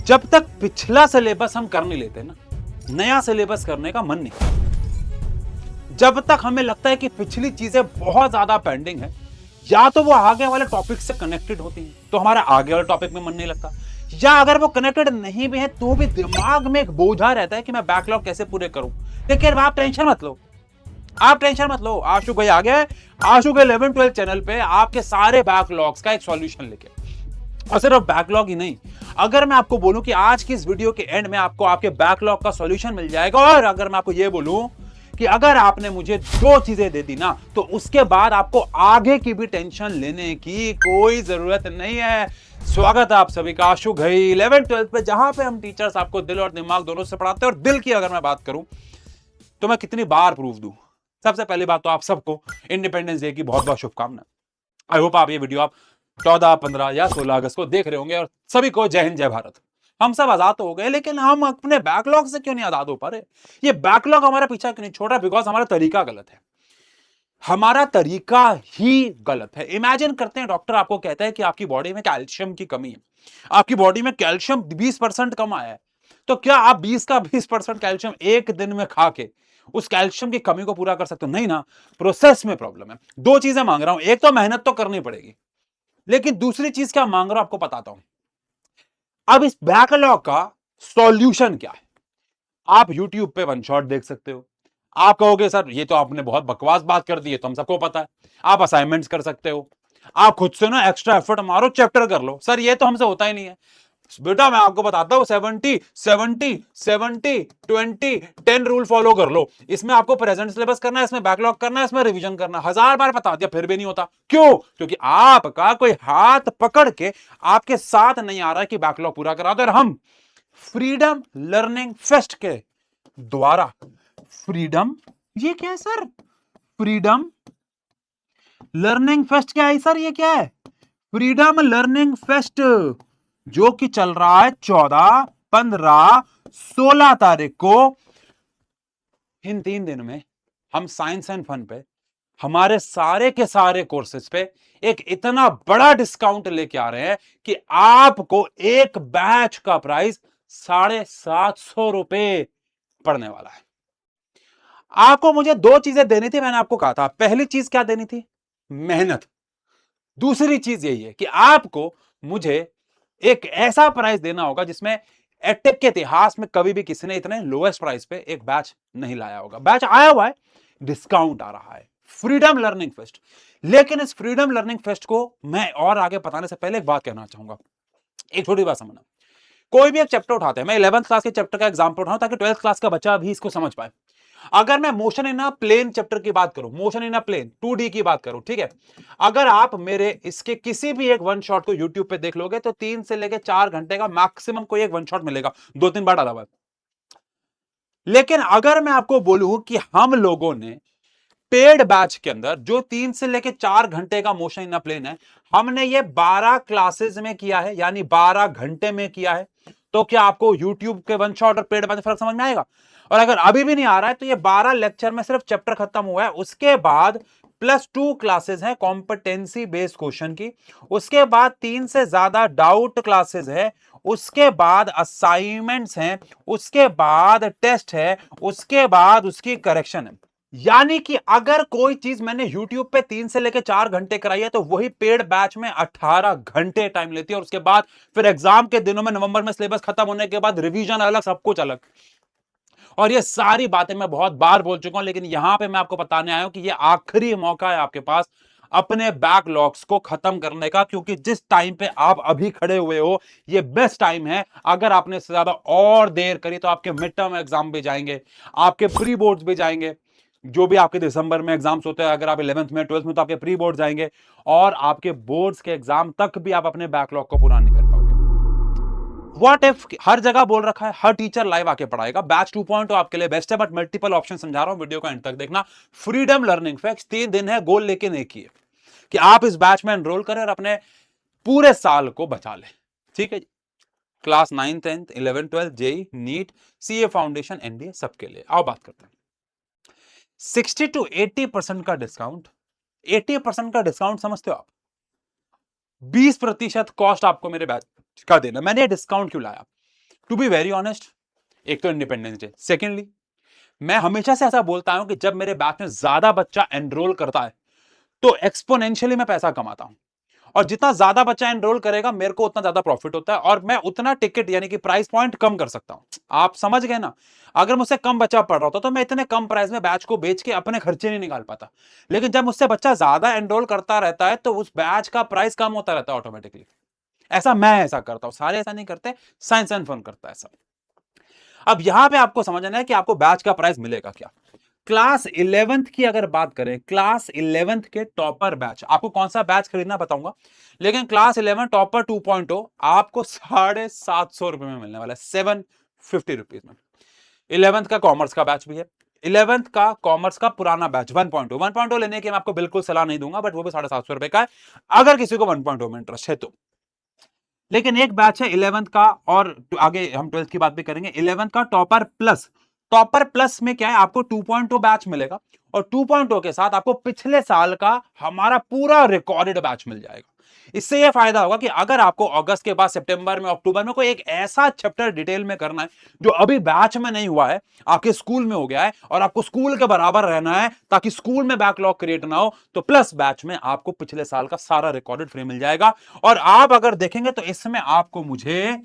जब तक पिछला सिलेबस हम कर नहीं लेते ना, नया सिलेबस करने का मन नहीं। जब तक हमें लगता है कि पिछली चीजें बहुत ज्यादा पेंडिंग है, या तो वो आगे वाले टॉपिक से कनेक्टेड होती हैं तो हमारा आगे वाले टॉपिक में मन नहीं लगता, या अगर वो कनेक्टेड नहीं भी है तो भी दिमाग में एक बोझा रहता है कि मैं बैकलॉग कैसे पूरे करूं। लेकिन आप टेंशन मत लो, आप टेंशन मत लो। आशु भाई आ गए, आशु के 11-12 चैनल पे आपके सारे बैकलॉग्स का एक सॉल्यूशन लेके। और सिर्फ बैकलॉग ही नहीं, अगर मैं आपको बोलूं कि आज की इस वीडियो के एंड में आपको आपके बैकलॉग का सॉल्यूशन मिल जाएगा, और अगर मैं आपको यह बोलूं कि अगर आपने मुझे 2 चीजें दे दी ना, तो उसके बाद आपको आगे की भी टेंशन लेने की कोई जरूरत नहीं है। स्वागत है आप सभी का आशु घई 11-12 पे, जहां पे हम टीचर्स आपको दिल और दिमाग दोनों से पढ़ाते हैं। और दिल की अगर मैं बात करूं तो मैं कितनी बार प्रूफ दूं। सबसे पहली बात तो आप सबको इंडिपेंडेंस डे की बहुत बहुत शुभकामनाएं। आई होप आप ये वीडियो आप 14, 15 या 16 अगस्त को देख रहे होंगे। और सभी को जय हिंद जय भारत। हम सब आजाद तो हो गए, लेकिन हम अपने बैकलॉग से क्यों नहीं आजाद हो पा रहे? ये बैकलॉग हमारा पीछा क्यों नहीं छोड़ रहा? बिकॉज हमारा तरीका गलत है। हमारा तरीका ही गलत है। इमेजिन करते हैं डॉक्टर आपको कहता है कि आपकी बॉडी में कैल्शियम की कमी है, आपकी बॉडी में कैल्शियम 20% कम आया है। तो क्या आप 20 का 20% कैल्शियम एक दिन में खा के उस कैल्शियम की कमी को पूरा कर सकते हो? नहीं ना, प्रोसेस में प्रॉब्लम है। 2 चीजें मांग रहा हूं, एक तो मेहनत तो करनी पड़ेगी, लेकिन दूसरी चीज क्या मांग रहा हूं आपको बताता हूं। अब इस बैकलॉग का सॉल्यूशन क्या है? आप YouTube पे वन शॉट देख सकते हो। आप कहोगे सर ये तो आपने बहुत बकवास बात कर दी है, तो हम सबको पता है। आप असाइनमेंट्स कर सकते हो, आप खुद से ना एक्स्ट्रा एफर्ट मारो, चैप्टर कर लो। सर ये तो हमसे होता ही नहीं है। बेटा मैं आपको बताता हूं 70 70 70 20 10 रूल फॉलो कर लो। इसमें आपको प्रेजेंट सिलेबस करना है, इसमें बैकलॉग करना है, इसमें रिवीजन करना है। 1000 बार बता दिया फिर भी नहीं होता। क्यों? क्योंकि आपका कोई हाथ पकड़ के आपके साथ नहीं आ रहा है कि बैकलॉग पूरा करा दो। और हम फ्रीडम लर्निंग फेस्ट के द्वारा, फ्रीडम, ये क्या है सर? फ्रीडम लर्निंग फेस्ट क्या है सर? ये क्या है? फ्रीडम लर्निंग फेस्ट, जो कि चल रहा है 14, 15, 16 तारीख को। इन 3 दिन में हम साइंस एंड फन पे हमारे सारे के सारे कोर्सेज पे एक इतना बड़ा डिस्काउंट लेके आ रहे हैं कि आपको एक बैच का प्राइस 750 रुपए पड़ने वाला है। आपको मुझे 2 चीजें देनी थी, मैंने आपको कहा था। पहली चीज क्या देनी थी? मेहनत। दूसरी चीज यही है कि आपको मुझे एक ऐसा प्राइस देना होगा जिसमें एडटेक के इतिहास में कभी भी किसी ने इतने लोएस्ट प्राइस पे एक बैच नहीं लाया होगा। बैच आया हुआ है, डिस्काउंट आ रहा है, फ्रीडम लर्निंग फेस्ट। लेकिन इस फ्रीडम लर्निंग फेस्ट को मैं और आगे बताने से पहले एक बात कहना चाहूंगा, एक छोटी बात समझना। कोई भी एक चैप्टर उठाते हैं, मैं 11th क्लास के चैप्टर का एग्जांपल उठाऊं ताकि 12th क्लास का बच्चा भी इसको समझ पाए। अगर मैं motion in a plane chapter की बात करूं, motion in a plane 2D की बात करूं, ठीक है, अगर आप मेरे इसके किसी भी एक वन शॉट को YouTube पे देख लोगे तो 3 से लेकर 4 घंटे का मैक्सिमम कोई एक वन शॉट मिलेगा, 2-3 बार डाला हुआ है। लेकिन अगर मैं आपको बोलूं कि हम लोगों ने पेड बैच के अंदर जो 3 से लेकर 4 घंटे का मोशन इन अ प्लेन है, हमने ये 12 क्लासेस में किया है, यानी 12 घंटे में किया है। तो क्या आपको YouTube के वन शॉट और पेड बैच में फर्क समझ में आएगा? और अगर अभी भी नहीं आ रहा है तो ये 12 लेक्चर में सिर्फ चैप्टर खत्म हुआ है। उसके बाद +2 क्लासेस है कॉम्पिटेंसी बेस्ड क्वेश्चन की, उसके बाद 3 से ज्यादा डाउट क्लासेस है, उसके बाद असाइनमेंट्स हैं, उसके बाद टेस्ट है, उसके बाद उसकी करेक्शन है। यानी कि अगर कोई चीज मैंने YouTube पे 3 से लेकर 4 घंटे कराई है तो वही पेड बैच में 18 घंटे टाइम लेती है। और उसके बाद फिर एग्जाम के दिनों में नवंबर में सिलेबस खत्म होने के बाद रिवीजन अलग, सब कुछ अलग। और ये सारी बातें मैं बहुत बार बोल चुका हूं, लेकिन यहां पे मैं आपको बताने आया हूं कि ये आखिरी मौका है आपके पास अपने बैकलॉग्स को खत्म करने का, क्योंकि जिस टाइम पे आप अभी खड़े हुए हो ये बेस्ट टाइम है। अगर आपने इससे ज्यादा और देर करी तो आपके मिड टर्म एग्जाम भी जाएंगे, आपके प्री बोर्ड्स भी जाएंगे, जो भी आपके दिसंबर में एग्जाम्स होते हैं। अगर आप 11th में 12th में तो आपके प्री बोर्ड जाएंगे, और आपके बोर्ड्स के एग्जाम तक भी आप अपने बैकलॉग को पूरा नहीं कर पाओगे। व्हाट इफ हर जगह बोल रखा है हर टीचर लाइव आके पढ़ाएगा, बैच 2.0 आपके लिए बेस्ट है, बट मल्टीपल ऑप्शन समझा रहा हूं, वीडियो का एंड तक देखना। फ्रीडम लर्निंग फैक्ट्स 3 दिन है, गोल लेकिन एक ही है कि आप इस बैच में एनरोल करें और अपने पूरे साल को बचा लें। ठीक है जी, class 9, 10, 11, 12, JEE, NEET, CA foundation, NDA, सबके लिए। आओ बात करते हैं। 60 to 80% का डिस्काउंट। 80% का डिस्काउंट समझते हो आप? 20% कॉस्ट आपको मेरे बैच का देना। मैंने ये डिस्काउंट क्यों लाया? टू बी वेरी ऑनेस्ट, एक तो इंडिपेंडेंस डे, सेकेंडली मैं हमेशा से ऐसा बोलता हूं कि जब मेरे बैच में ज्यादा बच्चा एनरोल करता है तो एक्सपोनेंशियली मैं पैसा कमाता हूं, और जितना ज्यादा बच्चा एनरोल करेगा मेरे को उतना ज्यादा प्रॉफिट होता है, और मैं उतना टिकट यानी कि प्राइस पॉइंट कम कर सकता हूं। आप समझ गए ना? अगर मुझसे कम बच्चा पढ़ रहा होता तो मैं इतने कम प्राइस में बैच को बेच के अपने खर्चे नहीं निकाल पाता, लेकिन जब मुझसे बच्चा ज्यादा एनरोल करता रहता है तो उस बैच का प्राइस कम होता रहता है ऑटोमेटिकली। ऐसा करता हूं, सारे ऐसा नहीं करते, साइंस एंड फन करता है सब। अब यहां पे आपको समझना है कि आपको बैच का प्राइस मिलेगा क्या। क्लास 11th की अगर बात करें, क्लास 11th के टॉपर बैच, आपको कौन सा बैच खरीदना बताऊंगा, लेकिन क्लास 11 टॉपर 2.0 आपको 750 रुपए में मिलने वाला है, 750 रुपीज में। 11th का कॉमर्स का बैच भी है, 11th का कॉमर्स का पुराना बैच 1.0 लेने की मैं आपको बिल्कुल सलाह नहीं दूंगा, बट वो भी 750 रुपए का है अगर किसी को 1.0 में इंटरेस्ट है तो। लेकिन एक बैच है 11th का, और आगे हम 12th की बात भी करेंगे, 11th का टॉपर प्लस। टॉपर प्लस में क्या है, आपको 2.0 बैच मिलेगा, और 2.0 के साथ आपको पिछले साल का हमारा पूरा रिकॉर्डेड बैच मिल जाएगा। इससे यह फायदा होगा कि अगर आपको अगस्त के बाद सितंबर में, अक्टूबर में कोई एक ऐसा चैप्टर डिटेल में करना है जो अभी बैच में नहीं हुआ है, आपके स्कूल में हो गया है, और आपको स्कूल के बराबर रहना है ताकि स्कूल में बैकलॉग क्रिएट ना हो, तो प्लस बैच में आपको पिछले साल का सारा रिकॉर्डेड फ्री मिल जाएगा। और आप अगर देखेंगे तो इसमें आपको मुझे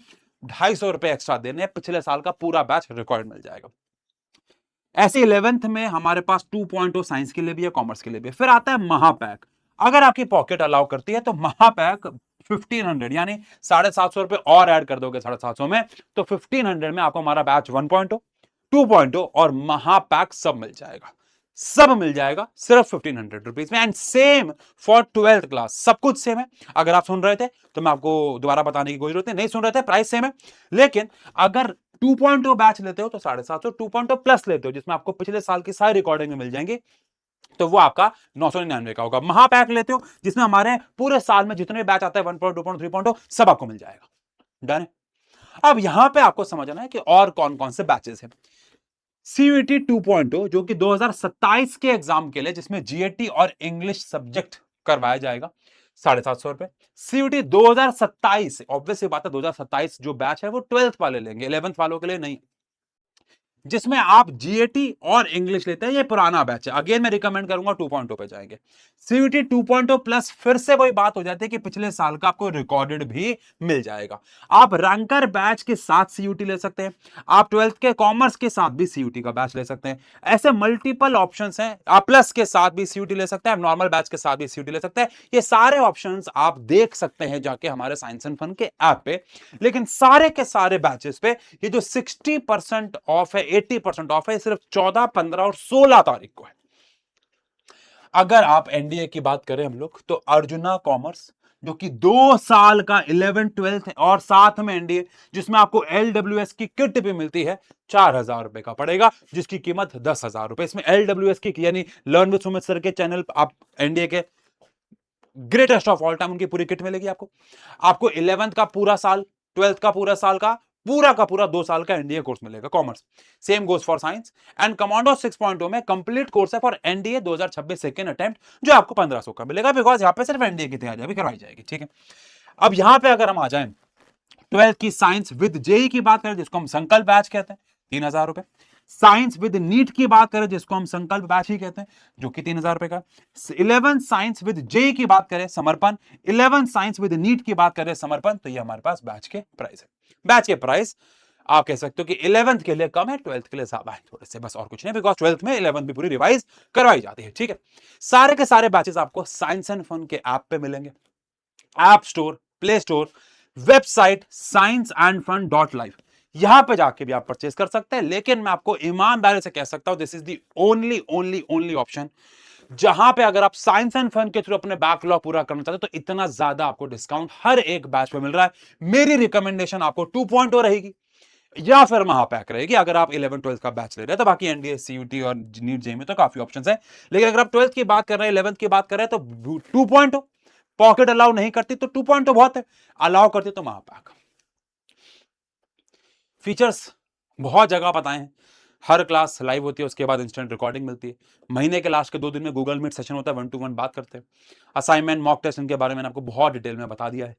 250 रुपए एक्स्ट्रा देने, पिछले साल का पूरा बैच रिकॉर्ड मिल जाएगा। ऐसे 11th में हमारे पास 2.0 साइंस के लिए भी है, कॉमर्स के लिए भी है। फिर आता है महापैक। अगर आपकी पॉकेट अलाउ करती है तो महापैक 1500 यानी 750 रुपए और ऐड कर दोगे 750 में, तो 1500 में आपको हमारा बैच 1.0, 2.0 और महापैक सब मिल जाएगा। सब मिल जाएगा सिर्फ 1500 रुपीज में। And same for 12th class, सब कुछ सेम है। अगर आप सुन रहे थे तो मैं आपको दोबारा बताने की कोई जरूरत नहीं सुन रहे थे, प्राइस सेम है। लेकिन अगर 2.0 बैच लेते हो तो 750, 2.0 प्लस लेते हो जिसमें आपको पिछले साल की सारी रिकॉर्डिंग में मिल जाएंगी, तो वो आपका 999 का होगा। महापैक लेते हो जिसमें हमारे पूरे साल में जितने बैच आता है 1.0, 2.0, 3.0 सब आपको मिल जाएगा। डन है। अब यहां पे आपको समझना है कि और कौन कौन से बैचेस हैं। सीयूईटी 2.0 जो कि 2027 के एग्जाम के लिए, जिसमें जीएटी और इंग्लिश सब्जेक्ट करवाया जाएगा, 750 रुपए। सीयूईटी 2027, ऑब्वियस बात है 2027 जो बैच है वो 12th वाले लेंगे, 11th वालों के लिए नहीं, जिसमें आप जीएटी और इंग्लिश लेते हैं, ये पुराना बैच है। अगेन मैं रिकमेंड करूंगा 2.0 पे जाएंगे। सीयूटी 2.0 प्लस फिर से वही बात हो जाती है कि पिछले साल का आपको रिकॉर्डेड भी मिल जाएगा। आप रैंकर बैच के साथ सीयूटी ले सकते हैं, आप 12th के कॉमर्स के साथ भी सीयूटी का बैच ले सकते हैं। ऐसे मल्टीपल ऑप्शंस हैं। आप प्लस के साथ भी सीयूटी ले सकते हैं, नॉर्मल बैच के साथ भी सीयूटी ले सकते हैं। ये सारे ऑप्शंस आप देख सकते हैं जाके हमारे साइंस एंड फन के ऐप पे। लेकिन सारे के सारे बैचेस पे ये जो 60% ऑफ है, 80% ऑफ है, सिर्फ 14, 15 और 16 तारीख को है। अगर आप एनडीए की बात करें हम लोग, तो अर्जुना कॉमर्स जो कि 2 साल का 11, 12 और साथ में एनडीए, जिसमें आपको एलडब्ल्यूएस की किट भी मिलती है, 4000 रुपए का पड़ेगा, जिसकी कीमत 10,000 रुपए। इसमें एलडब्ल्यूएस की यानी लर्न विद सुमित सर के चैनल, आप एनडीए के ग्रेटेस्ट ऑफ ऑल टाइम उनकी पूरी किट मिलेगी आपको। आपको 11th का पूरा साल, 12th का पूरा साल का पूरा 2 साल का एनडीए कोर्स मिलेगा commerce. Same goes for science. And commando 6.0 में कंप्लीट कोर्स है फॉर एनडीए 2026 सेकंड अटेम्प्ट, जो आपको 1500 का मिलेगा, बिकॉज यहां पे सिर्फ एनडीए की तैयारी अभी करवाई जाएगी। ठीक है। अब यहां पे अगर हम आ जाएं 12th की साइंस विद जेई की बात करें, जिसको हम संकल्प बैच कहते हैं, 3000 रुपए। साइंस विद नीट की बात करें, जिसको हम संकल्प बैच ही कहते हैं, जो कि 3000 रुपए का। 11 साइंस विद जेई की बात करें, समर्पण। 11 साइंस विद नीट की बात करें, समर्पण। तो ये हमारे पास बैच के प्राइस है। बैच के प्राइस आप कह सकते हो कि 11th के लिए कम है, 12th के लिए ज्यादा है थोड़े से, बस और कुछ नहीं, बिकॉज 12th में 11th भी पूरी रिवाइज करवाई जाती है। ठीक है। सारे के सारे बैचेस आपको साइंस एंड फन के ऐप पे मिलेंगे। App store, play store, website scienceandfun.live, यहां पे जाके भी आप परचेस कर सकते हैं। लेकिन मैं आपको ईमानदारी से कह सकता हूं, this is the only option जहां पे अगर आप साइंस एंड फन के थ्रू अपने बैकलॉग पूरा करना चाहते हो, तो इतना ज्यादा आपको डिस्काउंट हर एक बैच पे मिल रहा है। मेरी रिकमेंडेशन आपको 2.0 रहेगी या फिर महापैक रहेगी अगर आप 11, 12 का बैच ले रहे हैं। तो बाकी एनडीए, सीयूटी और नीट जेई में तो काफी ऑप्शंस है। लेकिन अगर आप 12th की बात कर रहे हैं, 11th की बात कर रहे हैं, तो 2.0। पॉकेट अलाउ नहीं करती तो 2.0 बहुत है, अलाउ करती तो महापैक। फीचर्स बहुत जगह बताए हैं। हर क्लास लाइव होती है, उसके बाद इंस्टेंट रिकॉर्डिंग मिलती है। महीने के लास्ट के 2 दिन में गूगल मीट सेशन होता है, 1 to 1 बात करते हैं। असाइनमेंट, मॉक टेस्ट, इनके बारे में आपको बहुत डिटेल में बता दिया है।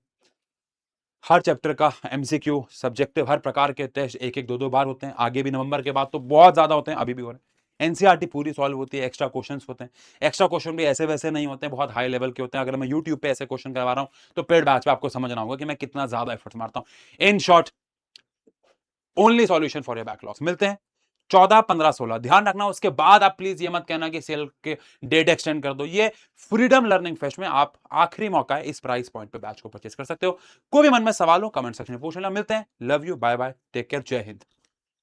हर चैप्टर का एमसीक्यू, सब्जेक्टिव, हर प्रकार के टेस्ट एक एक दो दो बार होते हैं। आगे भी नवंबर के बाद तो बहुत ज्यादा होते हैं, अभी भी हो रहे हैं। एनसीईआरटी पूरी सॉल्व होती है, एक्स्ट्रा क्वेश्चंस होते हैं। एक्स्ट्रा क्वेश्चन भी ऐसे वैसे नहीं होते हैं, बहुत हाई लेवल के होते हैं। अगर मैं यूट्यूब पे ऐसे क्वेश्चन करवा रहा हूं तो पेड बैच पे आपको समझना होगा कि मैं कितना ज्यादा एफर्ट्स मारता हूं। In short, only solution for your backlogs. मिलते हैं 14, 15, 16। ध्यान रखना, उसके बाद आप प्लीज ये मत कहना कि सेल के डेट एक्सटेंड कर दो। ये फ्रीडम लर्निंग फेस्ट में आप आखिरी मौका है, इस प्राइस पॉइंट पे बैच को परचेस कर सकते हो। कोई भी मन में सवाल हो कमेंट सेक्शन में पूछ लेना। मिलते हैं, love you, bye bye, take care, जय हिंद।